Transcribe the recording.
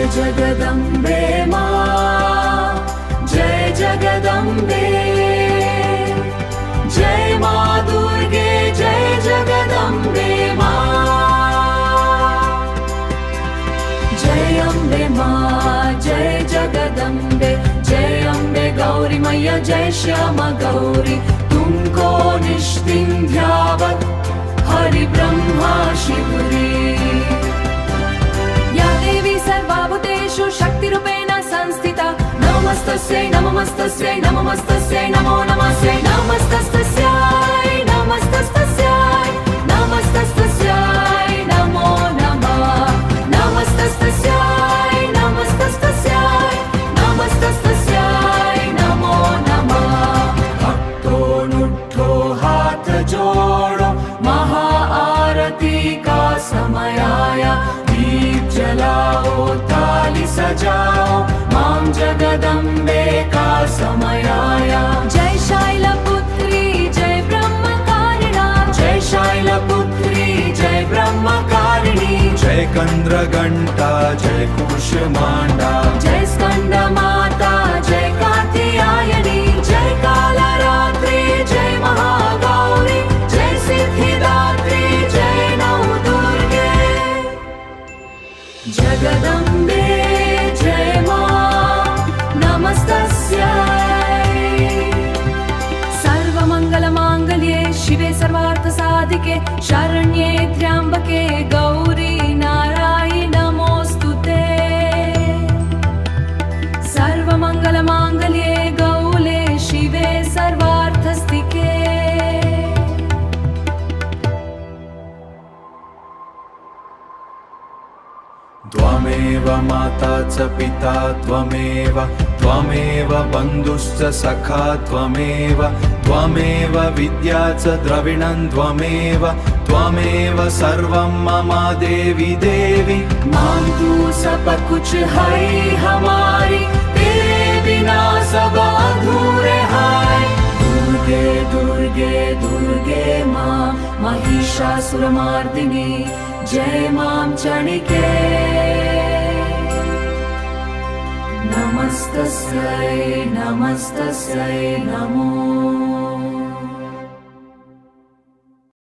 जगदम्बे मां, जय जगदम्बे, जय मां दुर्गे, जय जगदम्बे मां। जय अम्बे मां, जय जगदम्बे, जय अम्बे गौरी मैया, जय श्यामा गौरी। तुमको निष्दिन ध्यावत हरि ब्रह्मा शिवरी। या देवी सर्वभूतेषु शक्तिरूपेण संस्थिता। नमस्तस्यै नमस्तस्यै नमस्तस्यै नमो नमस्यै नमस्तस्यै नमस्तस्यै नमस्तस्यै नमो नमः नमस्तस्यै नमस्तस्यै नमस्तस्यै नमो नमः। भक्तो नुठो हाथ जोड़ो, महाआरती का समय आया। दीप जलाओ, थाली सजाओ, मां जगदम्बे का समय आया। जय शैलपुत्री, जय ब्रह्मकारिणी, जय शैलपुत्री, जय ब्रह्मकारिणी। जय कंद्रघंटा, जय कूष्मांडा, जय स्कंदमाता, जय कात्यायनी। जय कालरात्रि, जय महागौरी, जय सिद्धिदात्री, जय नवदुर्गे। जगदम्बे जय मां, नमस्तस्यै। सर्वमङ्गलमाङ्गल्ये शिवे सर्वार्थसाधिके, शरण्ये त्र्यम्बके गौरी नारायणि नमोऽस्तुते। सर्वमङ्गलमाङ्गल्ये गौले शिवे सर्वार्थस्तिके। त्वमेव माता च पिता त्वमेव, त्वमेव बन्धुश्च सखा त्वमेव, त्वमेव विद्या च द्रविणं त्वमेव, त्वमेव सर्वं मम देवी देवी। मां तू सब कुछ है हमारी, तेरे बिना सब अधूरे हैं। दुर्गे दुर्गे दुर्गे मां, महिषासुरमर्दिनी, जय मां चण्डिके। नमस्तस्यै नमस्तस्यै नमो